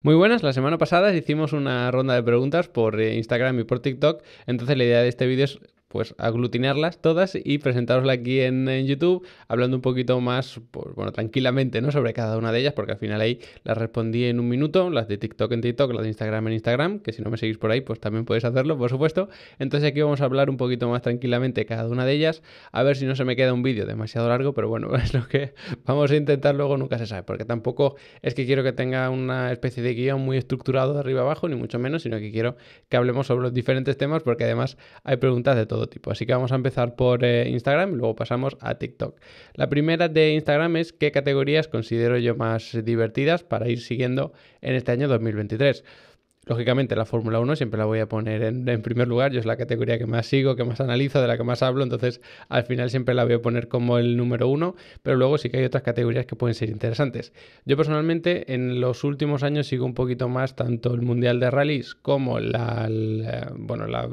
Muy buenas, la semana pasada hicimos una ronda de preguntas por Instagram y por TikTok, entonces la idea de este vídeo es pues aglutinarlas todas y presentarosla aquí en YouTube, hablando un poquito más, pues, bueno, tranquilamente, ¿no? Sobre cada una de ellas, porque al final ahí las respondí en un minuto, las de TikTok en TikTok, las de Instagram en Instagram, que si no me seguís por ahí, pues también podéis hacerlo, por supuesto. Entonces aquí vamos a hablar un poquito más tranquilamente cada una de ellas, a ver si no se me queda un vídeo demasiado largo, pero bueno, es lo que vamos a intentar luego, nunca se sabe, porque tampoco es que quiero que tenga una especie de guión muy estructurado de arriba abajo, ni mucho menos, sino que quiero que hablemos sobre los diferentes temas, porque además hay preguntas de todo tipo. Así que vamos a empezar por Instagram y luego pasamos a TikTok. La primera de Instagram es qué categorías considero yo más divertidas para ir siguiendo en este año 2023. Lógicamente la Fórmula 1 siempre la voy a poner en primer lugar, yo es la categoría que más sigo, que más analizo, de la que más hablo, entonces al final siempre la voy a poner como el número uno, pero luego sí que hay otras categorías que pueden ser interesantes. Yo personalmente en los últimos años sigo un poquito más tanto el Mundial de Rallys como la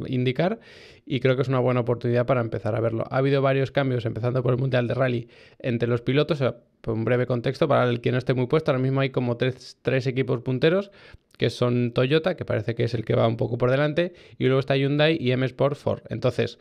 IndyCar, y creo que es una buena oportunidad para empezar a verlo. Ha habido varios cambios, empezando por el Mundial de Rally, entre los pilotos. Por un breve contexto, para el que no esté muy puesto, ahora mismo hay como tres equipos punteros, que son Toyota, que parece que es el que va un poco por delante, y luego está Hyundai y M-Sport Ford. Entonces,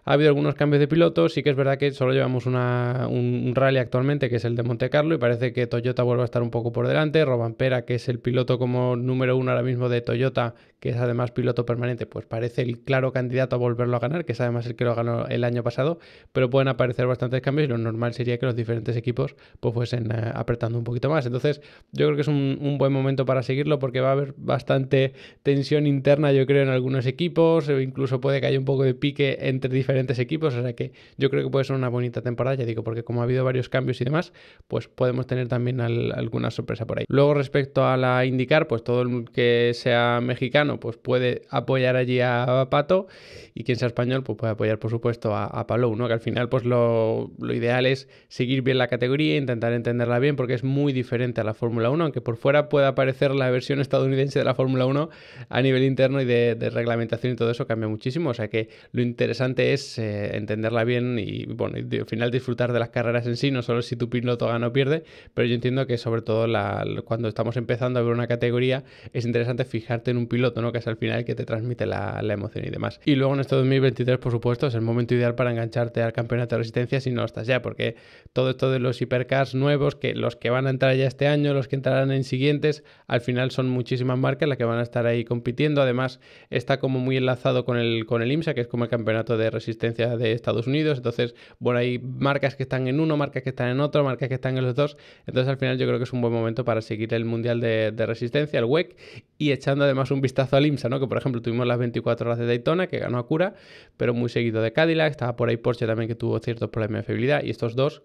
ha habido algunos cambios de pilotos, sí que es verdad que solo llevamos un rally actualmente, que es el de Monte Carlo, y parece que Toyota vuelve a estar un poco por delante. Rovanpera, que es el piloto como número uno ahora mismo de Toyota, que es además piloto permanente, pues parece el claro candidato a volverlo a ganar, que es además el que lo ganó el año pasado, pero pueden aparecer bastantes cambios y lo normal sería que los diferentes equipos pues fuesen apretando un poquito más. Entonces yo creo que es un buen momento para seguirlo, porque va a haber bastante tensión interna, yo creo, en algunos equipos, o incluso puede que haya un poco de pique entre diferentes equipos, o sea que yo creo que puede ser una bonita temporada, ya digo, porque como ha habido varios cambios y demás, pues podemos tener también alguna sorpresa por ahí. Luego, respecto a la IndyCar, pues todo el que sea mexicano pues puede apoyar allí a Pato, y quien sea español pues puede apoyar por supuesto a Palou, ¿no? Que al final pues lo ideal es seguir bien la categoría, intentar entenderla bien, porque es muy diferente a la Fórmula 1, aunque por fuera pueda parecer la versión estadounidense de la Fórmula 1, a nivel interno y de reglamentación y todo eso cambia muchísimo, o sea que lo interesante es entenderla bien y, bueno, y al final disfrutar de las carreras en sí, no solo si tu piloto gana o pierde, pero yo entiendo que sobre todo cuando estamos empezando a ver una categoría es interesante fijarte en un piloto, ¿no? Que es al final el que te transmite la emoción y demás. Y luego en este 2023, por supuesto, es el momento ideal para engancharte al campeonato de resistencia si no estás ya, porque todo esto de los hipercars nuevos, que los que van a entrar ya este año, los que entrarán en siguientes, al final son muchísimas marcas las que van a estar ahí compitiendo. Además está como muy enlazado con el IMSA, que es como el campeonato de resistencia de Estados Unidos. Entonces, bueno, hay marcas que están en uno, marcas que están en otro, marcas que están en los dos. Entonces, al final yo creo que es un buen momento para seguir el Mundial de Resistencia, el WEC, y echando además un vistazo al IMSA, ¿no? Que por ejemplo tuvimos las 24 horas de Daytona, que ganó Acura, pero muy seguido de Cadillac. Estaba por ahí Porsche también, que tuvo ciertos problemas de fiabilidad, y estos dos,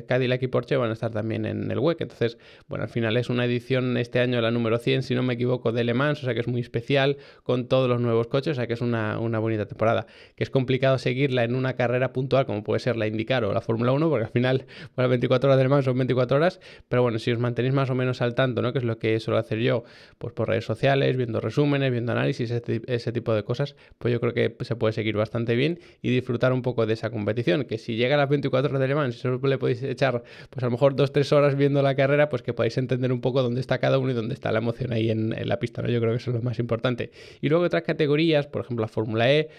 Cadillac y Porsche, van a estar también en el WEC. Entonces, bueno, al final es una edición este año, la número 100, si no me equivoco, de Le Mans, o sea que es muy especial, con todos los nuevos coches, o sea que es una bonita temporada. Que es complicado seguirla en una carrera puntual como puede ser la IndyCar o la Fórmula 1, porque al final pues, las 24 horas del Man son 24 horas, pero bueno, si os mantenéis más o menos al tanto, ¿no? Que es lo que suelo hacer yo, pues por redes sociales, viendo resúmenes, viendo análisis, ese tipo de cosas, pues yo creo que se puede seguir bastante bien y disfrutar un poco de esa competición, que si llega a las 24 horas del Man, si solo le podéis echar pues a lo mejor 2-3 horas viendo la carrera, pues que podáis entender un poco dónde está cada uno y dónde está la emoción ahí en la pista, ¿no? Yo creo que eso es lo más importante. Y luego otras categorías, por ejemplo la Fórmula E,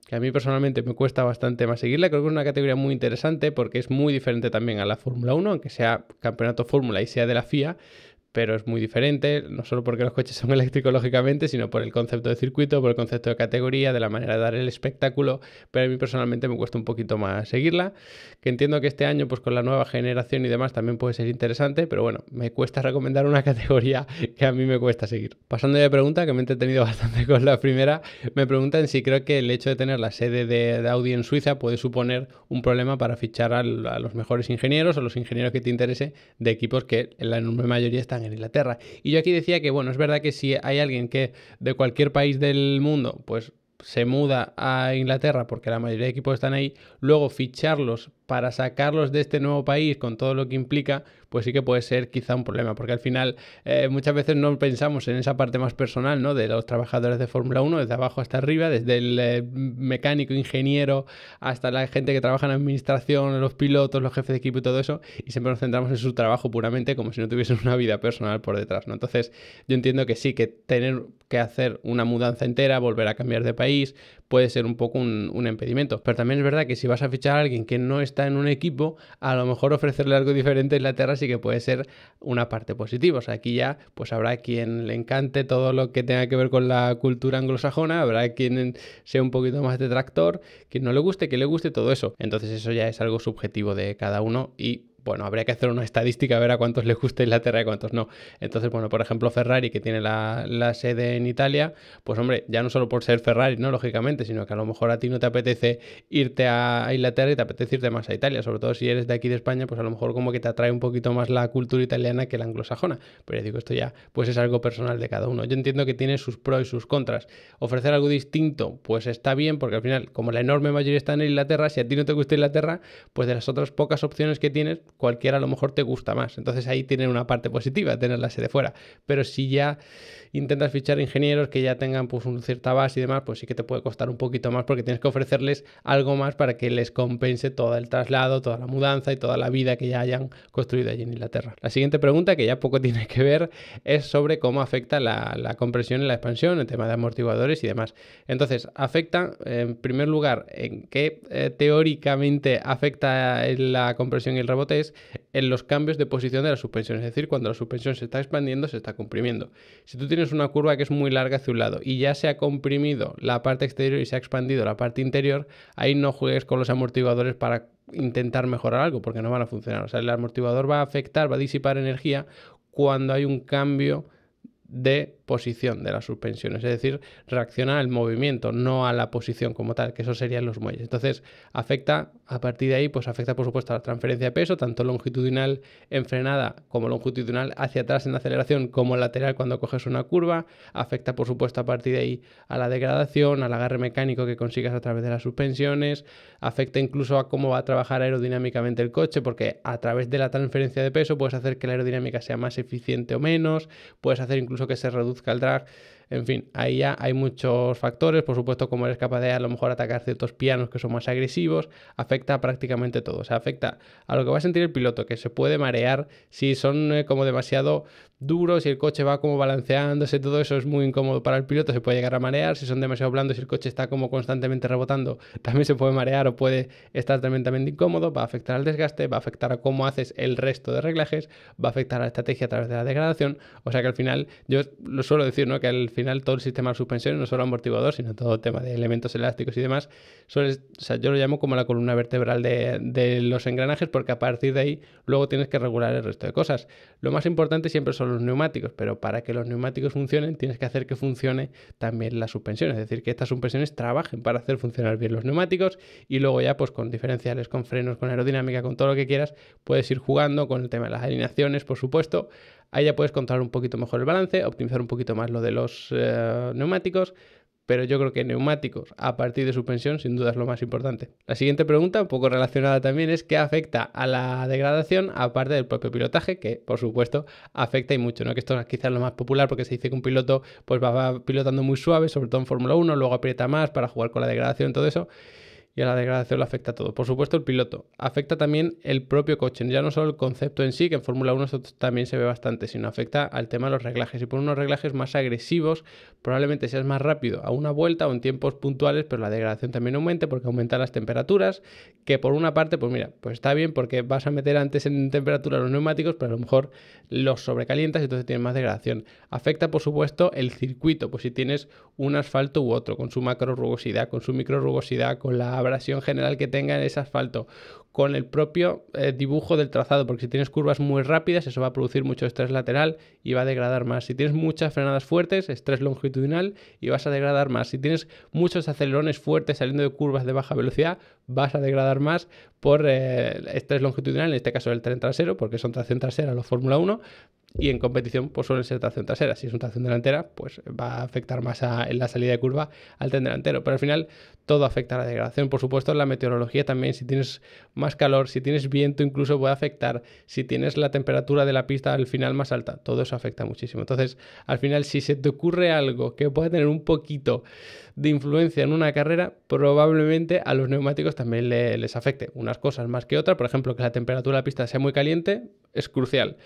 que a mí personalmente me cuesta bastante más seguirla. Creo que es una categoría muy interesante porque es muy diferente también a la Fórmula 1, aunque sea campeonato Fórmula y sea de la FIA, pero es muy diferente, no solo porque los coches son eléctricos lógicamente, sino por el concepto de circuito, por el concepto de categoría, de la manera de dar el espectáculo, pero a mí personalmente me cuesta un poquito más seguirla, que entiendo que este año pues con la nueva generación y demás también puede ser interesante, pero bueno, me cuesta recomendar una categoría que a mí me cuesta seguir. Pasando de pregunta, que me he entretenido bastante con la primera, me preguntan si creo que el hecho de tener la sede de Audi en Suiza puede suponer un problema para fichar a los mejores ingenieros o los ingenieros que te interese de equipos que en la enorme mayoría están en Inglaterra. Y yo aquí decía que, bueno, es verdad que si hay alguien que de cualquier país del mundo, pues se muda a Inglaterra porque la mayoría de equipos están ahí, luego ficharlos para sacarlos de este nuevo país con todo lo que implica, pues sí que puede ser quizá un problema, porque al final muchas veces no pensamos en esa parte más personal, ¿no?, de los trabajadores de Fórmula 1, desde abajo hasta arriba, desde el mecánico, ingeniero, hasta la gente que trabaja en administración, los pilotos, los jefes de equipo y todo eso, y siempre nos centramos en su trabajo puramente como si no tuviesen una vida personal por detrás, ¿no? Entonces yo entiendo que sí, que tener que hacer una mudanza entera, volver a cambiar de país, puede ser un poco un impedimento. Pero también es verdad que si vas a fichar a alguien que no está en un equipo, a lo mejor ofrecerle algo diferente en Inglaterra sí que puede ser una parte positiva. O sea, aquí ya pues habrá quien le encante todo lo que tenga que ver con la cultura anglosajona, habrá quien sea un poquito más detractor, quien no le guste, que le guste, todo eso. Entonces eso ya es algo subjetivo de cada uno y bueno, habría que hacer una estadística a ver a cuántos les gusta Inglaterra y a cuántos no. Entonces, bueno, por ejemplo, Ferrari, que tiene la sede en Italia, pues hombre, ya no solo por ser Ferrari, ¿no?, lógicamente, sino que a lo mejor a ti no te apetece irte a Inglaterra y te apetece irte más a Italia, sobre todo si eres de aquí de España, pues a lo mejor como que te atrae un poquito más la cultura italiana que la anglosajona. Pero ya digo, esto ya pues es algo personal de cada uno. Yo entiendo que tiene sus pros y sus contras. Ofrecer algo distinto, pues está bien, porque al final, como la enorme mayoría está en Inglaterra, si a ti no te gusta Inglaterra, pues de las otras pocas opciones que tienes, cualquiera a lo mejor te gusta más. Entonces ahí tienen una parte positiva, tener la sede fuera. Pero si ya intentas fichar ingenieros que ya tengan pues una cierta base y demás, pues sí que te puede costar un poquito más porque tienes que ofrecerles algo más para que les compense todo el traslado, toda la mudanza y toda la vida que ya hayan construido allí en Inglaterra. La siguiente pregunta, que ya poco tiene que ver, es sobre cómo afecta la compresión y la expansión, el tema de amortiguadores y demás. Entonces, afecta, en primer lugar, en qué teóricamente afecta la compresión y el rebote es en los cambios de posición de la suspensión, es decir, cuando la suspensión se está expandiendo, se está comprimiendo. Si tú tienes una curva que es muy larga hacia un lado y ya se ha comprimido la parte exterior y se ha expandido la parte interior, ahí no juegues con los amortiguadores para intentar mejorar algo, porque no van a funcionar. O sea, el amortiguador va a afectar, va a disipar energía cuando hay un cambio de posición de las suspensiones, es decir, reacciona al movimiento, no a la posición como tal, que eso serían los muelles. Entonces, afecta, a partir de ahí, pues afecta por supuesto a la transferencia de peso, tanto longitudinal en frenada como longitudinal hacia atrás en aceleración, como lateral cuando coges una curva, afecta por supuesto a partir de ahí a la degradación, al agarre mecánico que consigas a través de las suspensiones, afecta incluso a cómo va a trabajar aerodinámicamente el coche, porque a través de la transferencia de peso puedes hacer que la aerodinámica sea más eficiente o menos, puedes hacer incluso que se reduzca el drag. En fin, ahí ya hay muchos factores, por supuesto, como eres capaz de a lo mejor atacar ciertos pianos que son más agresivos, afecta a prácticamente todo. O sea, afecta a lo que va a sentir el piloto, que se puede marear si son como demasiado duros, si el coche va como balanceándose, todo eso es muy incómodo para el piloto, se puede llegar a marear. Si son demasiado blandos, si el coche está como constantemente rebotando, también se puede marear o puede estar tremendamente incómodo, va a afectar al desgaste, va a afectar a cómo haces el resto de reglajes, va a afectar a la estrategia a través de la degradación. O sea que al final, yo lo suelo decir, ¿no?, que al final todo el sistema de suspensión, no solo amortiguador, sino todo el tema de elementos elásticos y demás, o sea, yo lo llamo como la columna vertebral de los engranajes, porque a partir de ahí luego tienes que regular el resto de cosas. Lo más importante siempre son los neumáticos, pero para que los neumáticos funcionen tienes que hacer que funcione también la suspensión, es decir, que estas suspensiones trabajen para hacer funcionar bien los neumáticos y luego ya pues con diferenciales, con frenos, con aerodinámica, con todo lo que quieras, puedes ir jugando con el tema de las alineaciones, por supuesto. Ahí ya puedes controlar un poquito mejor el balance, optimizar un poquito más lo de los neumáticos, pero yo creo que neumáticos a partir de suspensión sin duda es lo más importante. La siguiente pregunta, un poco relacionada también, es qué afecta a la degradación aparte del propio pilotaje, que por supuesto afecta y mucho, ¿no? Que esto es quizás lo más popular porque se dice que un piloto pues va pilotando muy suave, sobre todo en Fórmula 1, luego aprieta más para jugar con la degradación y todo eso. Y a la degradación lo afecta todo. Por supuesto el piloto. Afecta también el propio coche. Ya no solo el concepto en sí, que en Fórmula 1 esto también se ve bastante, sino afecta al tema de los reglajes. Y por unos reglajes más agresivos, probablemente seas más rápido a una vuelta o en tiempos puntuales, pero la degradación también aumente porque aumenta las temperaturas, que por una parte, pues mira, pues está bien porque vas a meter antes en temperatura los neumáticos, pero a lo mejor los sobrecalientas y entonces tienes más degradación. Afecta, por supuesto, el circuito, pues si tienes un asfalto u otro, con su macro rugosidad, con su micro rugosidad, con la abrasión general que tenga en ese asfalto, con el propio dibujo del trazado, porque si tienes curvas muy rápidas eso va a producir mucho estrés lateral y va a degradar más. Si tienes muchas frenadas fuertes, estrés longitudinal y vas a degradar más. Si tienes muchos acelerones fuertes saliendo de curvas de baja velocidad, vas a degradar más por estrés longitudinal, en este caso el tren trasero, porque son tracción trasera los Fórmula 1, y en competición pues suele ser tracción trasera. Si es una tracción delantera, pues va a afectar más en la salida de curva al tren delantero, pero al final todo afecta a la degradación. Por supuesto, la meteorología también, si tienes más calor, si tienes viento incluso puede afectar, si tienes la temperatura de la pista al final más alta, todo eso afecta muchísimo. Entonces, al final, si se te ocurre algo que pueda tener un poquito de influencia en una carrera, probablemente a los neumáticos también les afecte unas cosas más que otras. Por ejemplo, que la temperatura de la pista sea muy caliente es crucial.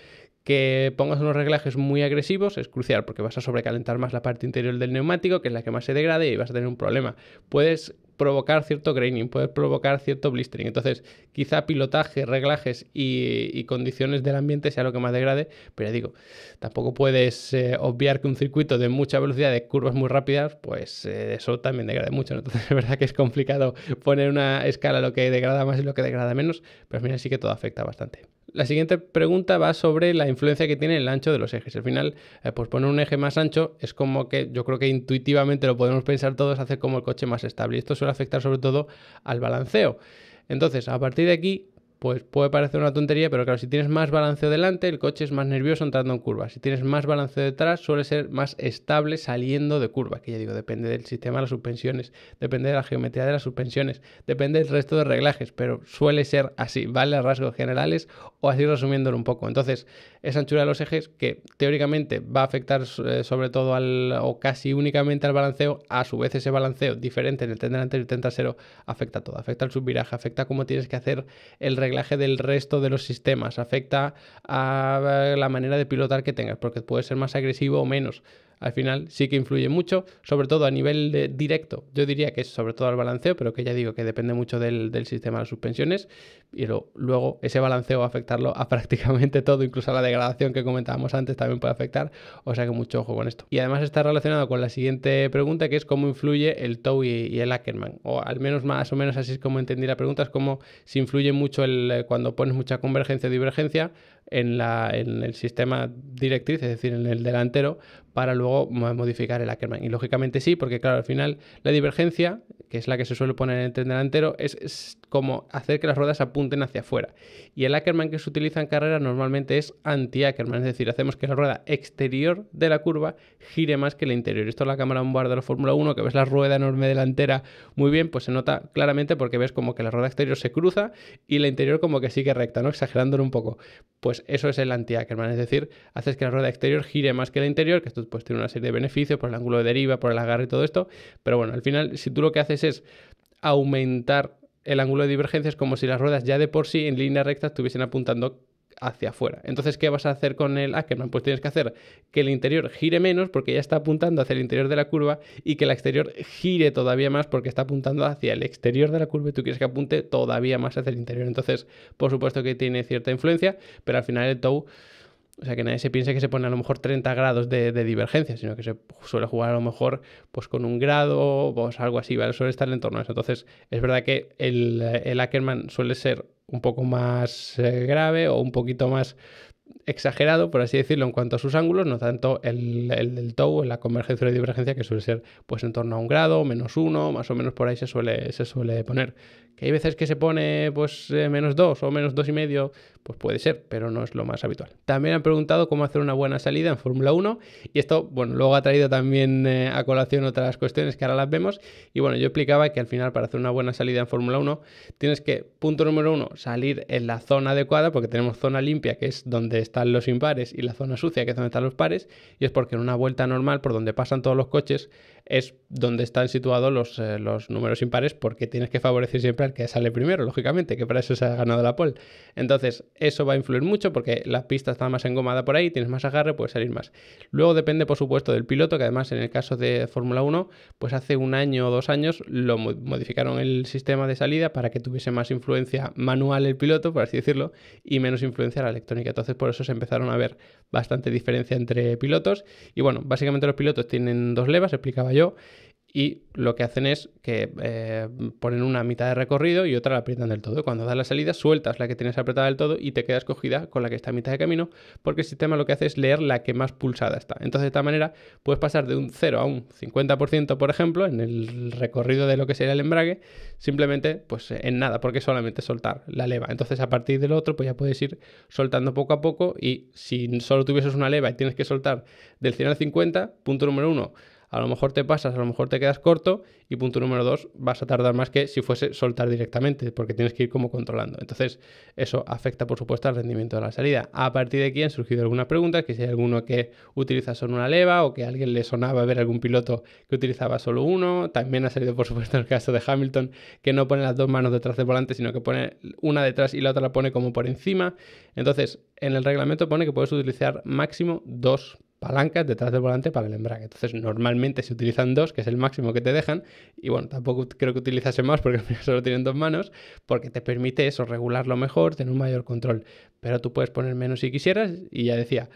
Que pongas unos reglajes muy agresivos es crucial porque vas a sobrecalentar más la parte interior del neumático, que es la que más se degrade, y vas a tener un problema. Puedes provocar cierto graining, puedes provocar cierto blistering. Entonces, quizá pilotaje, reglajes y condiciones del ambiente sea lo que más degrade, pero ya digo, tampoco puedes obviar que un circuito de mucha velocidad, de curvas muy rápidas, pues eso también degrade mucho, ¿no? Entonces, es verdad que es complicado poner una escala lo que degrada más y lo que degrada menos, pero al final sí que todo afecta bastante. La siguiente pregunta va sobre la influencia que tiene el ancho de los ejes. Al final, pues poner un eje más ancho es como que yo creo que intuitivamente lo podemos pensar todos, hacer como el coche más estable. Y esto suele afectar sobre todo al balanceo. Entonces, a partir de aquí, pues puede parecer una tontería, pero claro, si tienes más balanceo delante, el coche es más nervioso entrando en curvas. Si tienes más balanceo detrás, suele ser más estable saliendo de curva, que ya digo, depende del sistema de las suspensiones, depende de la geometría de las suspensiones, depende del resto de reglajes, pero suele ser así, ¿vale? A rasgos generales o así resumiéndolo un poco. Entonces, esa anchura de los ejes que teóricamente va a afectar sobre todo o casi únicamente al balanceo, a su vez ese balanceo diferente en el tren delantero y el tren trasero afecta a todo, afecta al subviraje, afecta a cómo tienes que hacer el reglaje del resto de los sistemas, afecta a la manera de pilotar que tengas, porque puede ser más agresivo o menos. Al final sí que influye mucho, sobre todo a nivel directo. Yo diría que es sobre todo el balanceo, pero que ya digo que depende mucho del sistema de las suspensiones. Y luego ese balanceo va a afectarlo a prácticamente todo, incluso a la degradación que comentábamos antes también puede afectar. O sea que mucho ojo con esto. Y además está relacionado con la siguiente pregunta, que es cómo influye el TOW y el Ackermann. O al menos más o menos así es como entendí la pregunta, es como si influye mucho cuando pones mucha convergencia o divergencia en el sistema directriz, es decir, en el delantero, para luego modificar el Ackermann. Y lógicamente sí, porque claro, al final la divergencia, que es la que se suele poner en el tren delantero, es como hacer que las ruedas apunten hacia afuera. Y el Ackermann que se utiliza en carrera normalmente es anti-Ackermann, es decir, hacemos que la rueda exterior de la curva gire más que la interior. Esto es la cámara on-board de la Fórmula 1, que ves la rueda enorme delantera muy bien, pues se nota claramente porque ves como que la rueda exterior se cruza y la interior como que sigue recta, ¿no? Exagerándolo un poco. Pues eso es el anti-Ackermann, es decir, haces que la rueda exterior gire más que la interior, que esto pues tiene una serie de beneficios por el ángulo de deriva, por el agarre y todo esto, pero bueno, al final si tú lo que haces es aumentar el ángulo de divergencia, es como si las ruedas ya de por sí en línea recta estuviesen apuntando hacia afuera. Entonces, ¿qué vas a hacer con el Ackermann? Pues tienes que hacer que el interior gire menos porque ya está apuntando hacia el interior de la curva y que el exterior gire todavía más porque está apuntando hacia el exterior de la curva y tú quieres que apunte todavía más hacia el interior. Entonces, por supuesto que tiene cierta influencia, pero al final el TOW, o sea, que nadie se piense que se pone a lo mejor 30 grados de divergencia, sino que se suele jugar a lo mejor pues con 1 grado o pues algo así, ¿vale? Suele estar en torno a eso. Entonces, es verdad que el Ackermann suele ser un poco más grave o un poquito más exagerado, por así decirlo, en cuanto a sus ángulos, no tanto el TOW, la convergencia o divergencia, que suele ser pues en torno a 1 grado, -1, más o menos por ahí se suele poner. Que hay veces que se pone pues -2 o -2,5, pues puede ser, pero no es lo más habitual. También han preguntado cómo hacer una buena salida en Fórmula 1 y esto, bueno, luego ha traído también a colación otras cuestiones que ahora las vemos y bueno, yo explicaba que al final para hacer una buena salida en Fórmula 1 tienes que, punto número 1, salir en la zona adecuada, porque tenemos zona limpia, que es donde están los impares, y la zona sucia, que es donde están los pares, y es porque en una vuelta normal por donde pasan todos los coches es donde están situados los números impares, porque tienes que favorecer siempre al que sale primero, lógicamente, que para eso se ha ganado la pole. Entonces, eso va a influir mucho porque la pista está más engomada por ahí, tienes más agarre, puedes salir más. Luego depende, por supuesto, del piloto, que además en el caso de Fórmula 1, pues hace 1 año o 2 años lo modificaron el sistema de salida para que tuviese más influencia manual el piloto, por así decirlo, y menos influencia la electrónica. Entonces, por eso se empezaron a ver bastante diferencia entre pilotos. Y bueno, básicamente los pilotos tienen 2 levas, explicaba yo, y lo que hacen es que ponen una a mitad de recorrido y otra la aprietan del todo. Cuando das la salida, sueltas la que tienes apretada del todo y te quedas cogida con la que está a mitad de camino, porque el sistema lo que hace es leer la que más pulsada está. Entonces, de esta manera, puedes pasar de un 0 a un 50%, por ejemplo, en el recorrido de lo que sería el embrague, simplemente pues en nada, porque solamente soltar la leva. Entonces, a partir del otro, pues ya puedes ir soltando poco a poco, y si solo tuvieses una leva y tienes que soltar del 100 al 50, punto número 1, a lo mejor te pasas, a lo mejor te quedas corto, y punto número 2, vas a tardar más que si fuese soltar directamente, porque tienes que ir como controlando. Entonces, eso afecta, por supuesto, al rendimiento de la salida. A partir de aquí han surgido algunas preguntas, que si hay alguno que utiliza solo una leva, o que a alguien le sonaba ver algún piloto que utilizaba solo uno. También ha salido, por supuesto, el caso de Hamilton, que no pone las dos manos detrás del volante, sino que pone una detrás y la otra la pone como por encima. Entonces, en el reglamento pone que puedes utilizar máximo 2 palancas detrás del volante para el embrague. Entonces, normalmente se utilizan 2, que es el máximo que te dejan, y bueno, tampoco creo que utilizase más, porque al final solo tienen 2 manos, porque te permite eso, regularlo mejor, tener un mayor control. Pero tú puedes poner menos si quisieras, y ya decía,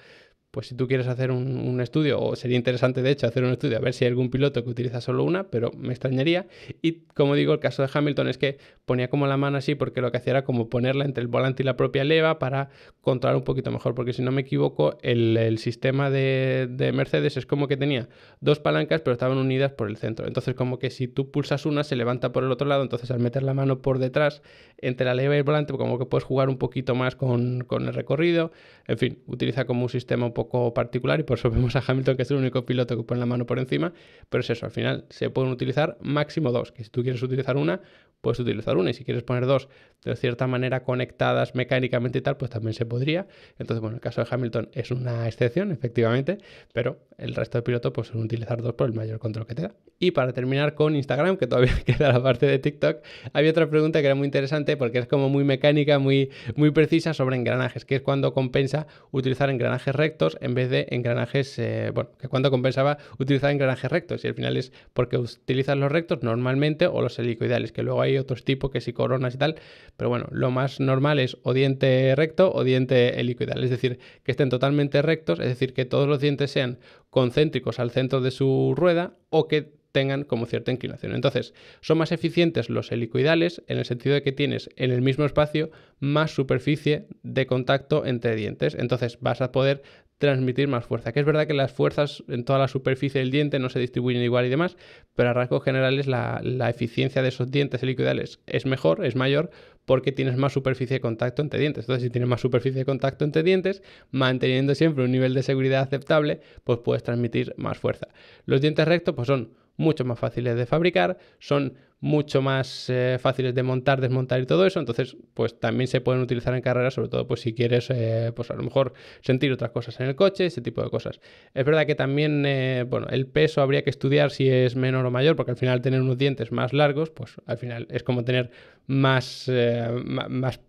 pues si tú quieres hacer un estudio, o sería interesante de hecho hacer un estudio a ver si hay algún piloto que utiliza solo una, pero me extrañaría. Y como digo, el caso de Hamilton es que ponía como la mano así, porque lo que hacía era como ponerla entre el volante y la propia leva para controlar un poquito mejor, porque si no me equivoco, el sistema de Mercedes es como que tenía 2 palancas, pero estaban unidas por el centro. Entonces, como que si tú pulsas una, se levanta por el otro lado. Entonces, al meter la mano por detrás entre la leva y el volante, como que puedes jugar un poquito más con el recorrido. En fin, utiliza como un sistema un poco particular, y por eso vemos a Hamilton, que es el único piloto que pone la mano por encima. Pero es eso, al final se pueden utilizar máximo 2, que si tú quieres utilizar una, puedes utilizar una, y si quieres poner 2 de cierta manera conectadas mecánicamente y tal, pues también se podría. Entonces, bueno, el caso de Hamilton es una excepción, efectivamente, pero el resto de pilotos pues suelen utilizar 2 por el mayor control que te da. Y para terminar con Instagram, que todavía queda la parte de TikTok, había otra pregunta que era muy interesante, porque es como muy mecánica, muy precisa, sobre engranajes, que es cuando compensa utilizar engranajes rectos en vez de engranajes, que cuando compensaba utilizar engranajes rectos, y al final es porque utilizas los rectos normalmente o los helicoidales, que luego hay otros tipos, que si coronas y tal, pero bueno, lo más normal es o diente recto o diente helicoidal, es decir, que estén totalmente rectos, es decir, que todos los dientes sean concéntricos al centro de su rueda, o que tengan como cierta inclinación. Entonces, son más eficientes los helicoidales en el sentido de que tienes en el mismo espacio más superficie de contacto entre dientes. Entonces, vas a poder transmitir más fuerza, que es verdad que las fuerzas en toda la superficie del diente no se distribuyen igual y demás, pero a rasgos generales la eficiencia de esos dientes helicoidales es mejor, es mayor, porque tienes más superficie de contacto entre dientes. Entonces, si tienes más superficie de contacto entre dientes, manteniendo siempre un nivel de seguridad aceptable, pues puedes transmitir más fuerza. Los dientes rectos pues son mucho más fáciles de fabricar, son mucho más fáciles de montar, desmontar y todo eso. Entonces, pues también se pueden utilizar en carrera, sobre todo pues si quieres, pues a lo mejor sentir otras cosas en el coche, ese tipo de cosas. Es verdad que también, el peso habría que estudiar si es menor o mayor, porque al final tener unos dientes más largos, pues al final es como tener más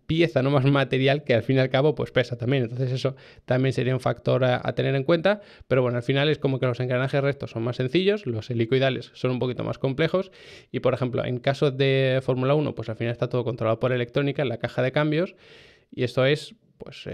pieza, no más material, que al fin y al cabo pues pesa también. Entonces eso también sería un factor a tener en cuenta. Pero bueno, al final es como que los engranajes rectos son más sencillos, los helicoidales son un poquito más complejos, y por ejemplo, en caso de Fórmula 1, pues al final está todo controlado por electrónica en la caja de cambios, y esto es pues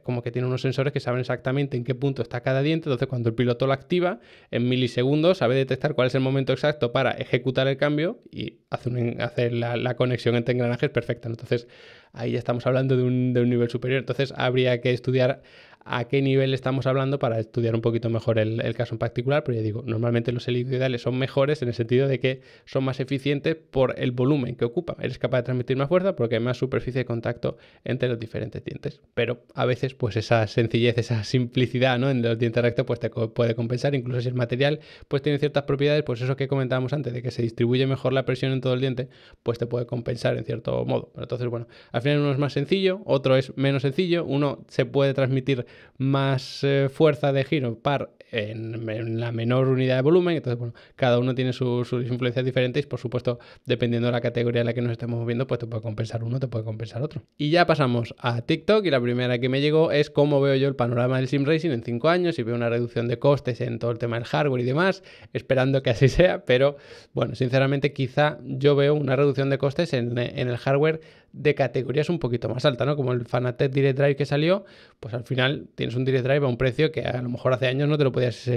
como que tiene unos sensores que saben exactamente en qué punto está cada diente. Entonces, cuando el piloto lo activa, en milisegundos sabe detectar cuál es el momento exacto para ejecutar el cambio y hacer la conexión entre engranajes perfecta. Entonces, ahí ya estamos hablando de un nivel superior. Entonces, habría que estudiar a qué nivel estamos hablando para estudiar un poquito mejor el caso en particular, pero ya digo, normalmente los helicoidales son mejores en el sentido de que son más eficientes por el volumen que ocupan. Eres capaz de transmitir más fuerza porque hay más superficie de contacto entre los diferentes dientes. Pero a veces, pues esa sencillez, esa simplicidad, ¿no?, en los dientes rectos, pues te puede compensar, incluso si el material pues tiene ciertas propiedades, pues eso que comentábamos antes, de que se distribuye mejor la presión en todo el diente, pues te puede compensar en cierto modo. Pero entonces, bueno, al final uno es más sencillo, otro es menos sencillo, uno se puede transmitir más fuerza de giro par en la menor unidad de volumen. Entonces, bueno, cada uno tiene sus influencias diferentes, y por supuesto, dependiendo de la categoría en la que nos estemos moviendo, pues te puede compensar uno, te puede compensar otro. Y ya pasamos a TikTok, y la primera que me llegó es cómo veo yo el panorama del sim racing en 5 años, y veo una reducción de costes en todo el tema del hardware y demás, esperando que así sea, pero bueno, sinceramente quizá yo veo una reducción de costes en el hardware de categorías un poquito más alta, ¿no? Como el Fanatec Direct Drive que salió, pues al final tienes un Direct Drive a un precio que a lo mejor hace años no te lo podías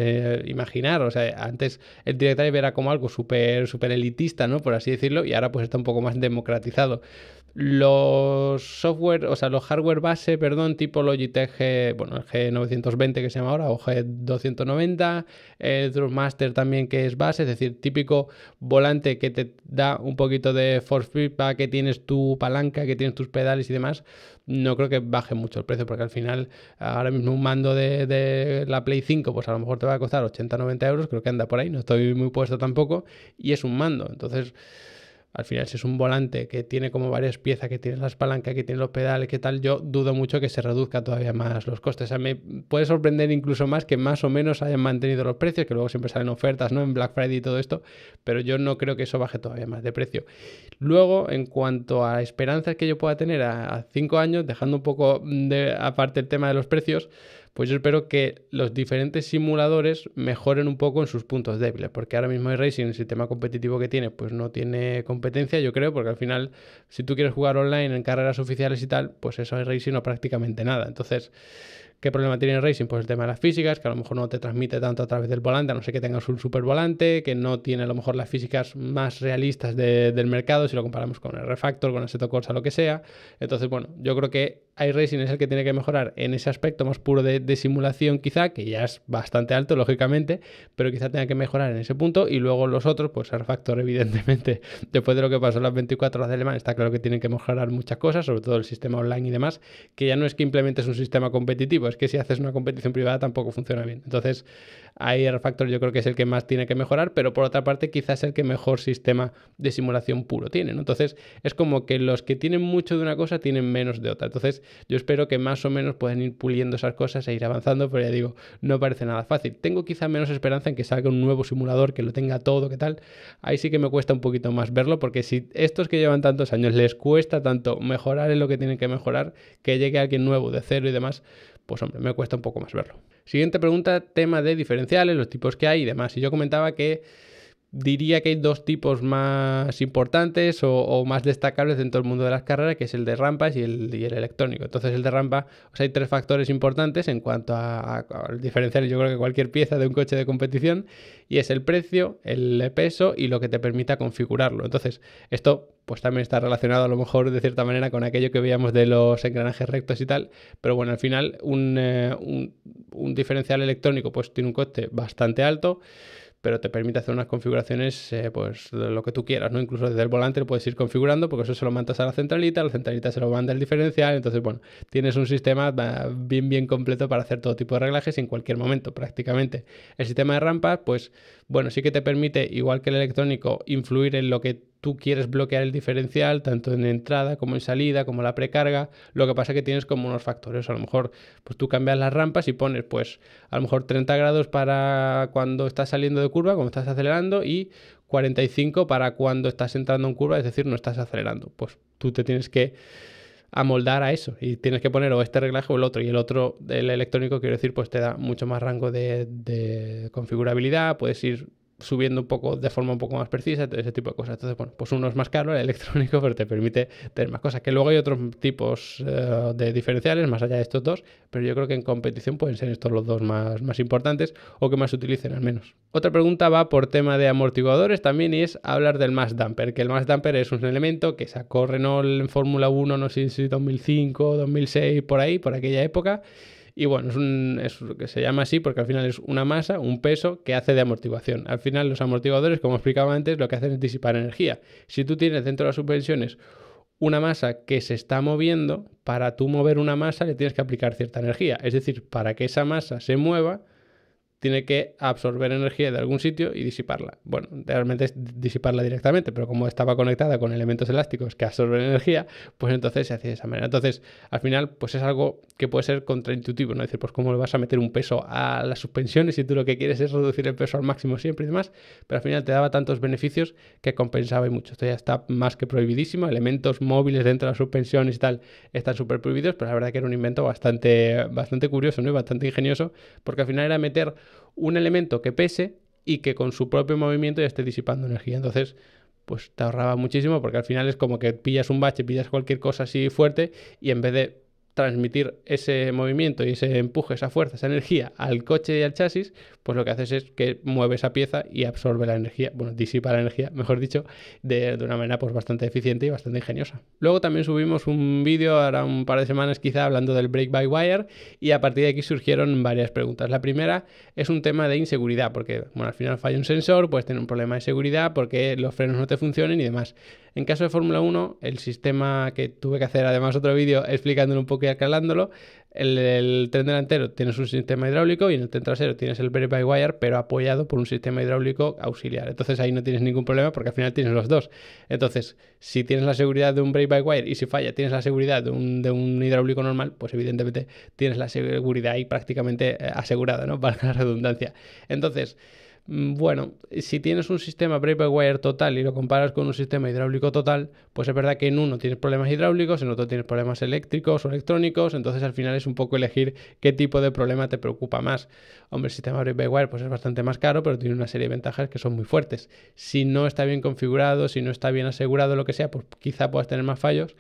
imaginar. O sea, antes el Direct Drive era como algo súper elitista, ¿no? Por así decirlo, y ahora pues está un poco más democratizado. Los software, o sea, los hardware base, perdón, tipo Logitech bueno, el G920 que se llama ahora, o G290, el Thrustmaster también que es base, es decir, típico volante que te da un poquito de force feedback, que tienes tu palanca, que tienes tus pedales y demás, no creo que baje mucho el precio, porque al final, ahora mismo un mando de la Play 5, pues a lo mejor te va a costar 80-90 euros, creo que anda por ahí, no estoy muy puesto tampoco, y es un mando, entonces... Al final, si es un volante que tiene como varias piezas, que tiene las palancas, que tiene los pedales, que tal, yo dudo mucho que se reduzca todavía más los costes. O sea, me puede sorprender incluso más que más o menos hayan mantenido los precios, que luego siempre salen ofertas, ¿no? En Black Friday y todo esto, pero yo no creo que eso baje todavía más de precio. Luego, en cuanto a esperanzas que yo pueda tener a 5 años, dejando un poco aparte el tema de los precios, pues yo espero que los diferentes simuladores mejoren un poco en sus puntos débiles, porque ahora mismo iRacing, el sistema competitivo que tiene, pues no tiene competencia, yo creo, porque al final, si tú quieres jugar online en carreras oficiales y tal, pues eso iRacing no prácticamente nada. Entonces, ¿qué problema tiene el Racing? Pues el tema de las físicas, que a lo mejor no te transmite tanto a través del volante, a no ser que tengas un super volante, que no tiene a lo mejor las físicas más realistas del mercado, si lo comparamos con el Refactor, con Assetto Corsa, lo que sea. Entonces, bueno, yo creo que iRacing es el que tiene que mejorar en ese aspecto más puro de simulación quizá, que ya es bastante alto, lógicamente, pero quizá tenga que mejorar en ese punto, y luego los otros, pues Refactor, evidentemente, después de lo que pasó en las 24 horas de Le Mans, está claro que tienen que mejorar muchas cosas, sobre todo el sistema online y demás, que ya no es que implementes un sistema competitivo, es que si haces una competición privada tampoco funciona bien. Entonces, ahí Refactor yo creo que es el que más tiene que mejorar, pero por otra parte quizás es el que mejor sistema de simulación puro tiene, ¿no? Entonces, es como que los que tienen mucho de una cosa tienen menos de otra. Entonces, yo espero que más o menos puedan ir puliendo esas cosas e ir avanzando, pero ya digo, no parece nada fácil. Tengo quizá menos esperanza en que salga un nuevo simulador que lo tenga todo, ¿qué tal? Ahí sí que me cuesta un poquito más verlo, porque si estos que llevan tantos años les cuesta tanto mejorar en lo que tienen que mejorar, que llegue alguien nuevo de cero y demás, pues hombre, me cuesta un poco más verlo. Siguiente pregunta, tema de diferenciales, los tipos que hay y demás. Y yo comentaba que diría que hay dos tipos más importantes o más destacables dentro del mundo de las carreras, que es el de rampas y el electrónico. Entonces el de rampa, o sea, hay tres factores importantes en cuanto al diferencial, yo creo que cualquier pieza de un coche de competición, y es el precio, el peso y lo que te permita configurarlo. Entonces esto pues también está relacionado a lo mejor de cierta manera con aquello que veíamos de los engranajes rectos y tal, pero bueno, al final un diferencial electrónico pues tiene un coste bastante alto, pero te permite hacer unas configuraciones, pues de lo que tú quieras, ¿no? Incluso desde el volante lo puedes ir configurando, porque eso se lo mandas a la centralita se lo manda el diferencial, entonces, bueno, tienes un sistema bien completo para hacer todo tipo de reglajes en cualquier momento, prácticamente. El sistema de rampas, pues, bueno, sí que te permite, igual que el electrónico, influir en lo que tú quieres bloquear el diferencial, tanto en entrada como en salida, como la precarga. Lo que pasa es que tienes como unos factores. A lo mejor pues tú cambias las rampas y pones pues a lo mejor 30 grados para cuando estás saliendo de curva, cuando estás acelerando, y 45 para cuando estás entrando en curva, es decir, no estás acelerando. Pues tú te tienes que amoldar a eso y tienes que poner o este reglaje o el otro, y el otro, el electrónico, quiero decir, pues te da mucho más rango de configurabilidad, puedes ir subiendo un poco de forma un poco más precisa, ese tipo de cosas. Entonces, bueno, pues uno es más caro, el electrónico, pero te permite tener más cosas. Que luego hay otros tipos de diferenciales más allá de estos dos, pero yo creo que en competición pueden ser estos los dos más importantes o que más se utilicen al menos. Otra pregunta va por tema de amortiguadores también, y es hablar del mass damper, que el mass damper es un elemento que sacó Renault en Fórmula 1, no sé si 2005, 2006, por ahí, por aquella época. Y bueno, es lo que se llama así porque al final es una masa, un peso que hace de amortiguación. Al final los amortiguadores, como explicaba antes, lo que hacen es disipar energía. Si tú tienes dentro de las suspensiones una masa que se está moviendo, para tú mover una masa le tienes que aplicar cierta energía. Es decir, para que esa masa se mueva, tiene que absorber energía de algún sitio y disiparla. Bueno, realmente es disiparla directamente, pero como estaba conectada con elementos elásticos que absorben energía, pues entonces se hacía de esa manera. Entonces, al final, pues es algo que puede ser contraintuitivo, ¿no? Es decir, pues cómo le vas a meter un peso a las suspensiones si tú lo que quieres es reducir el peso al máximo siempre y demás, pero al final te daba tantos beneficios que compensaba y mucho. Esto ya está más que prohibidísimo. Elementos móviles dentro de las suspensiones y tal están súper prohibidos, pero la verdad que era un invento bastante curioso, ¿no? Y bastante ingenioso, porque al final era meter un elemento que pese y que con su propio movimiento ya esté disipando energía. Entonces, pues te ahorraba muchísimo, porque al final es como que pillas un bache, pillas cualquier cosa así fuerte y en vez de transmitir ese movimiento y ese empuje, esa fuerza, esa energía al coche y al chasis, pues lo que haces es que mueve esa pieza y absorbe la energía, bueno, disipa la energía, mejor dicho, de una manera pues bastante eficiente y bastante ingeniosa. Luego también subimos un vídeo, ahora un par de semanas quizá, hablando del brake-by-wire, y a partir de aquí surgieron varias preguntas. La primera es un tema de inseguridad, porque bueno, al final falla un sensor, puedes tener un problema de seguridad porque los frenos no te funcionen y demás. En caso de Fórmula 1, el sistema, que tuve que hacer además otro vídeo explicándolo un poco y aclarándolo, el tren delantero tienes un sistema hidráulico y en el tren trasero tienes el brake-by-wire, pero apoyado por un sistema hidráulico auxiliar. Entonces ahí no tienes ningún problema porque al final tienes los dos. Entonces, si tienes la seguridad de un brake-by-wire y si falla tienes la seguridad de un hidráulico normal, pues evidentemente tienes la seguridad ahí prácticamente asegurada, ¿no? Para la redundancia. Entonces, bueno, si tienes un sistema brake-by-wire total y lo comparas con un sistema hidráulico total, pues es verdad que en uno tienes problemas hidráulicos, en otro tienes problemas eléctricos o electrónicos, entonces al final es un poco elegir qué tipo de problema te preocupa más. Hombre, el sistema brake-by-wire pues es bastante más caro, pero tiene una serie de ventajas que son muy fuertes. Si no está bien configurado, si no está bien asegurado, lo que sea, pues quizá puedas tener más fallos,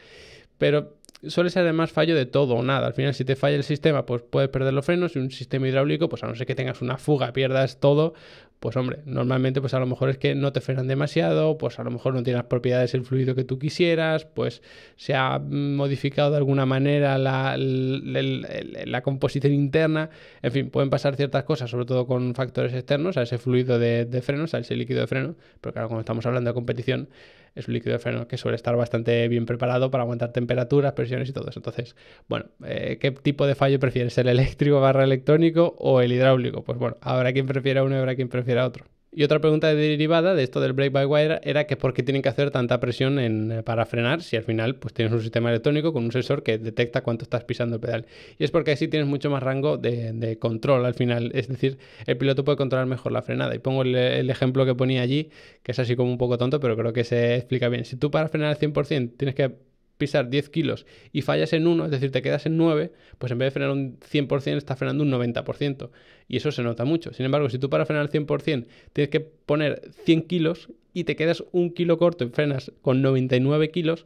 pero suele ser además fallo de todo o nada. Al final, si te falla el sistema, pues puedes perder los frenos, y un sistema hidráulico, pues a no ser que tengas una fuga, pierdas todo, pues hombre, normalmente pues a lo mejor es que no te frenan demasiado, pues a lo mejor no tiene las propiedades el fluido que tú quisieras, pues se ha modificado de alguna manera la composición interna, en fin, pueden pasar ciertas cosas, sobre todo con factores externos a ese fluido de frenos, a ese líquido de freno, pero claro, como estamos hablando de competición, es un líquido de freno que suele estar bastante bien preparado para aguantar temperaturas, presiones y todo eso. Entonces, bueno, ¿qué tipo de fallo prefieres? ¿El eléctrico / electrónico o el hidráulico? Pues bueno, habrá quien prefiera uno y habrá quien prefiera otro. Y otra pregunta derivada de esto del brake-by-wire era que por qué tienen que hacer tanta presión para frenar si al final pues tienes un sistema electrónico con un sensor que detecta cuánto estás pisando el pedal. Y es porque así tienes mucho más rango de control al final, es decir, el piloto puede controlar mejor la frenada. Y pongo el ejemplo que ponía allí, que es así como un poco tonto, pero creo que se explica bien. Si tú para frenar al 100% tienes que pisar 10 kilos y fallas en 1, es decir, te quedas en 9, pues en vez de frenar un 100% estás frenando un 90%. Y eso se nota mucho. Sin embargo, si tú para frenar al 100% tienes que poner 100 kilos y te quedas un kilo corto y frenas con 99 kilos,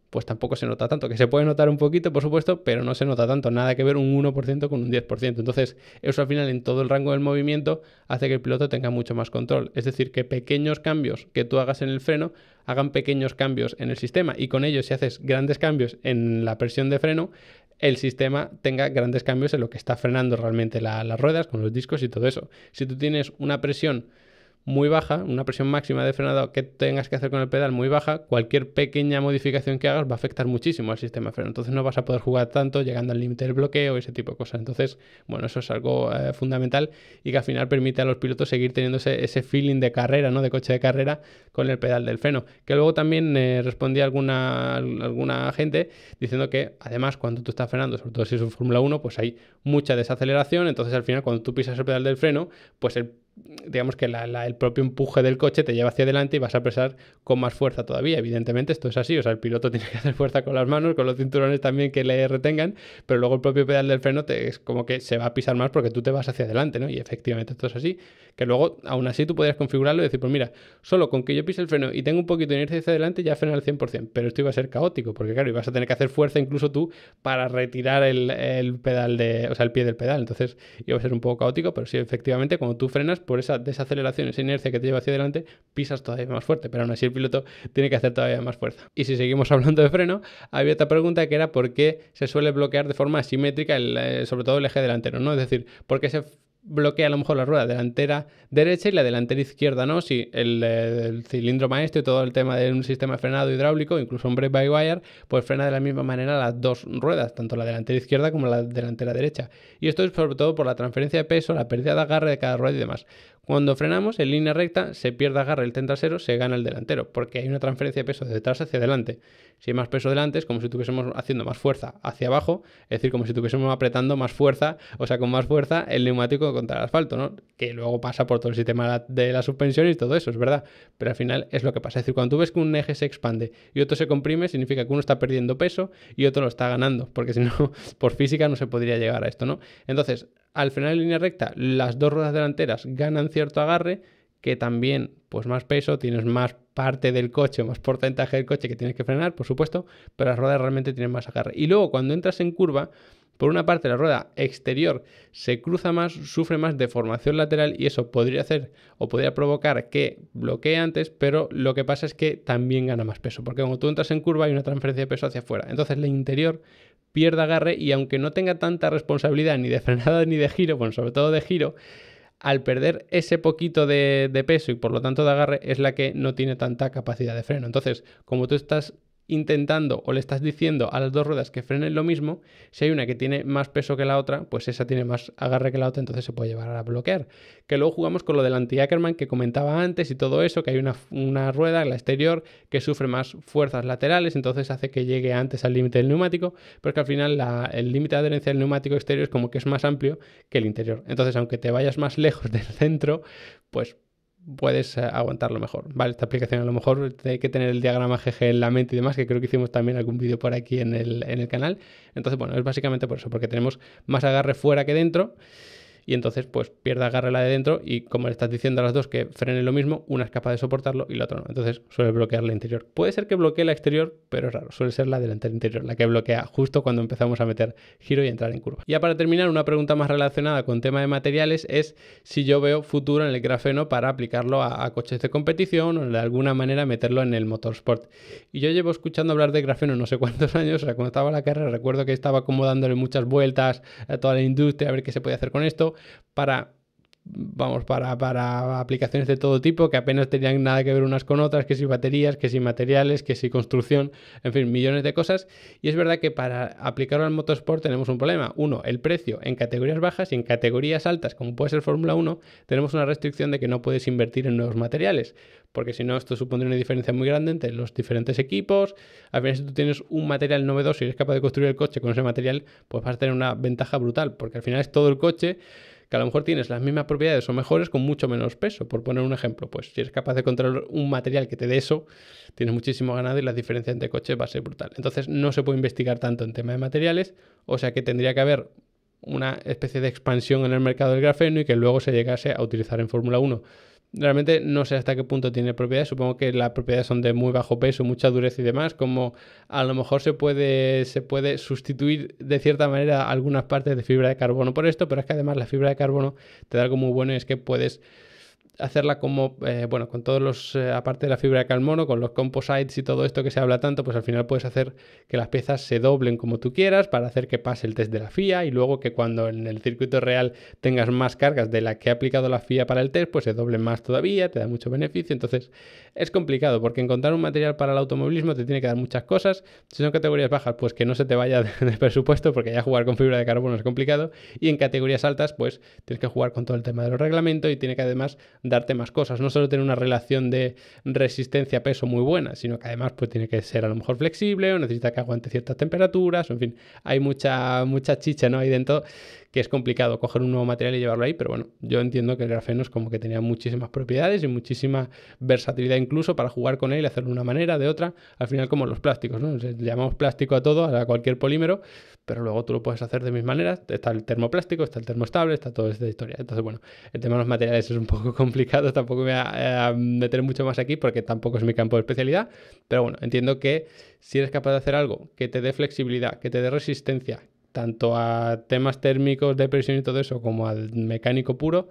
pues tampoco se nota tanto, que se puede notar un poquito, por supuesto, pero no se nota tanto, nada que ver un 1% con un 10%. Entonces, eso al final en todo el rango del movimiento hace que el piloto tenga mucho más control. Es decir, que pequeños cambios que tú hagas en el freno hagan pequeños cambios en el sistema, y con ello, si haces grandes cambios en la presión de freno, el sistema tenga grandes cambios en lo que está frenando realmente las ruedas, con los discos y todo eso. Si tú tienes una presión muy baja, una presión máxima de frenado que tengas que hacer con el pedal muy baja, cualquier pequeña modificación que hagas va a afectar muchísimo al sistema de freno. Entonces no vas a poder jugar tanto llegando al límite del bloqueo y ese tipo de cosas. Entonces, bueno, eso es algo fundamental y que al final permite a los pilotos seguir teniendo ese feeling de carrera, ¿no? De coche de carrera con el pedal del freno. Que luego también respondía alguna gente diciendo que además cuando tú estás frenando, sobre todo si es un Fórmula 1, pues hay mucha desaceleración. Entonces al final cuando tú pisas el pedal del freno, pues digamos que el propio empuje del coche te lleva hacia adelante y vas a presar con más fuerza todavía. Evidentemente esto es así, o sea, el piloto tiene que hacer fuerza con las manos, con los cinturones también que le retengan, pero luego el propio pedal del freno es como que se va a pisar más porque tú te vas hacia adelante, ¿no? Y efectivamente esto es así, que luego aún así tú podrías configurarlo y decir, pues mira, solo con que yo pise el freno y tenga un poquito de inercia hacia adelante ya frena al 100%, pero esto iba a ser caótico, porque claro, ibas a tener que hacer fuerza incluso tú para retirar el pedal o sea, el pie del pedal, entonces iba a ser un poco caótico, pero sí, efectivamente, cuando tú frenas por esa desaceleración, esa inercia que te lleva hacia adelante, pisas todavía más fuerte, pero aún así el piloto tiene que hacer todavía más fuerza. Y si seguimos hablando de freno, había otra pregunta que era por qué se suele bloquear de forma asimétrica sobre todo el eje delantero, ¿no? Es decir, ¿por qué se bloquea a lo mejor la rueda delantera derecha y la delantera izquierda, ¿no? Si el cilindro maestro y todo el tema de un sistema de frenado hidráulico, incluso un brake-by-wire, pues frena de la misma manera las dos ruedas, tanto la delantera izquierda como la delantera derecha. Y esto es sobre todo por la transferencia de peso, la pérdida de agarre de cada rueda y demás. Cuando frenamos en línea recta, se pierde agarre el tren trasero, se gana el delantero, porque hay una transferencia de peso de detrás hacia adelante. Si hay más peso delante, es como si estuviésemos haciendo más fuerza hacia abajo, es decir, como si estuviésemos apretando más fuerza, o sea, con más fuerza el neumático contra el asfalto, ¿no? Que luego pasa por todo el sistema de la suspensión y todo eso, es verdad. Pero al final es lo que pasa. Es decir, cuando tú ves que un eje se expande y otro se comprime, significa que uno está perdiendo peso y otro lo está ganando, porque si no, por física no se podría llegar a esto, ¿no? Entonces, al frenar en línea recta, las dos ruedas delanteras ganan cierto agarre que también pues más peso, tienes más parte del coche, más porcentaje del coche que tienes que frenar, por supuesto, pero las ruedas realmente tienen más agarre. Y luego cuando entras en curva, por una parte la rueda exterior se cruza más, sufre más deformación lateral y eso podría hacer o podría provocar que bloquee antes, pero lo que pasa es que también gana más peso, porque cuando tú entras en curva hay una transferencia de peso hacia afuera. Entonces la interior pierde agarre y aunque no tenga tanta responsabilidad ni de frenada ni de giro, bueno, sobre todo de giro, al perder ese poquito de peso y por lo tanto de agarre es la que no tiene tanta capacidad de freno. Entonces, como tú estás intentando o le estás diciendo a las dos ruedas que frenen lo mismo, si hay una que tiene más peso que la otra, pues esa tiene más agarre que la otra, entonces se puede llevar a bloquear. Que luego jugamos con lo del anti-Ackerman que comentaba antes y todo eso, que hay una rueda, la exterior, que sufre más fuerzas laterales, entonces hace que llegue antes al límite del neumático, pero es que al final el límite de adherencia del neumático exterior es como que es más amplio que el interior. Entonces, aunque te vayas más lejos del centro, pues puedes aguantarlo mejor. Vale, esta aplicación a lo mejor hay que tener el diagrama GG en la mente y demás, que creo que hicimos también algún vídeo por aquí en el canal. Entonces, bueno, es básicamente por eso, porque tenemos más agarre fuera que dentro y entonces pues pierde agarre la de dentro y como le estás diciendo a las dos que frenen lo mismo, una es capaz de soportarlo y la otra no. Entonces suele bloquear la interior. Puede ser que bloquee la exterior, pero es raro. Suele ser la delantera interior la que bloquea justo cuando empezamos a meter giro y entrar en curva. Ya para terminar, una pregunta más relacionada con tema de materiales es si yo veo futuro en el grafeno para aplicarlo a coches de competición o de alguna manera meterlo en el motorsport. Y yo llevo escuchando hablar de grafeno no sé cuántos años, o sea, cuando estaba en la carrera recuerdo que estaba como dándole muchas vueltas a toda la industria a ver qué se podía hacer con esto para aplicaciones de todo tipo que apenas tenían nada que ver unas con otras, que si baterías, que si materiales, que si construcción, en fin, millones de cosas. Y es verdad que para aplicarlo al motorsport tenemos un problema. Uno, el precio en categorías bajas y en categorías altas, como puede ser Fórmula 1, tenemos una restricción de que no puedes invertir en nuevos materiales, porque si no esto supondría una diferencia muy grande entre los diferentes equipos. Al final, si tú tienes un material novedoso y eres capaz de construir el coche con ese material, pues vas a tener una ventaja brutal, porque al final es todo el coche que a lo mejor tienes las mismas propiedades o mejores con mucho menos peso. Por poner un ejemplo, pues si eres capaz de encontrar un material que te dé eso, tienes muchísimo ganado y la diferencia entre coches va a ser brutal. Entonces no se puede investigar tanto en tema de materiales, o sea que tendría que haber una especie de expansión en el mercado del grafeno y que luego se llegase a utilizar en Fórmula 1. Realmente no sé hasta qué punto tiene propiedades, supongo que las propiedades son de muy bajo peso, mucha dureza y demás, como a lo mejor se puede sustituir de cierta manera algunas partes de fibra de carbono por esto, pero es que además la fibra de carbono te da algo muy bueno y es que puedes hacerla como, con todos los, aparte de la fibra de carbono, con los composites y todo esto que se habla tanto, pues al final puedes hacer que las piezas se doblen como tú quieras para hacer que pase el test de la FIA y luego que cuando en el circuito real tengas más cargas de la que ha aplicado la FIA para el test, pues se doblen más todavía, te da mucho beneficio. Entonces es complicado porque encontrar un material para el automovilismo te tiene que dar muchas cosas. Si son categorías bajas, pues que no se te vaya de presupuesto porque ya jugar con fibra de carbono es complicado, y en categorías altas pues tienes que jugar con todo el tema de los reglamentos y tiene que además darte más cosas, no solo tener una relación de resistencia-peso muy buena, sino que además pues tiene que ser a lo mejor flexible o necesita que aguante ciertas temperaturas, o en fin, hay mucha chicha, ¿no? Ahí dentro, que es complicado coger un nuevo material y llevarlo ahí, pero bueno, yo entiendo que el grafeno es como que tenía muchísimas propiedades y muchísima versatilidad incluso para jugar con él y hacerlo de una manera, de otra, al final como los plásticos, ¿no? Llamamos plástico a todo, a cualquier polímero, pero luego tú lo puedes hacer de mil maneras, está el termoplástico, está el termoestable, está toda esta historia. Entonces, bueno, el tema de los materiales es un poco complicado, tampoco me voy a meter mucho más aquí porque tampoco es mi campo de especialidad, pero bueno, entiendo que si eres capaz de hacer algo que te dé flexibilidad, que te dé resistencia, tanto a temas térmicos de presión y todo eso, como al mecánico puro,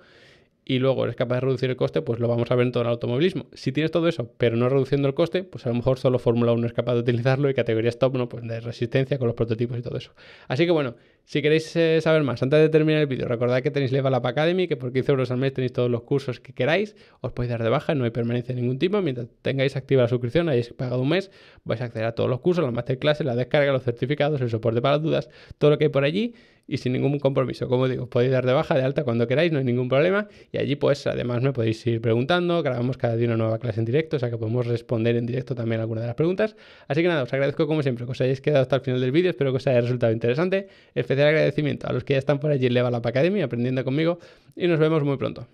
y luego eres capaz de reducir el coste, pues lo vamos a ver en todo el automovilismo. Si tienes todo eso, pero no reduciendo el coste, pues a lo mejor solo Fórmula 1 es capaz de utilizarlo y categorías top, ¿no? Pues de resistencia con los prototipos y todo eso. Así que bueno, si queréis saber más, antes de terminar el vídeo, recordad que tenéis Level Up Academy, que por 15 euros al mes tenéis todos los cursos que queráis, os podéis dar de baja, no hay permanencia de ningún tipo, mientras tengáis activa la suscripción, hayáis pagado un mes, vais a acceder a todos los cursos, las masterclasses, la descarga, los certificados, el soporte para las dudas, todo lo que hay por allí, y sin ningún compromiso. Como digo, podéis dar de baja, de alta cuando queráis, no hay ningún problema, y allí pues además me podéis ir preguntando, grabamos cada día una nueva clase en directo, o sea que podemos responder en directo también alguna de las preguntas. Así que nada, os agradezco como siempre que os hayáis quedado hasta el final del vídeo, espero que os haya resultado interesante. Especial agradecimiento a los que ya están por allí en Level Up Academy aprendiendo conmigo, y nos vemos muy pronto.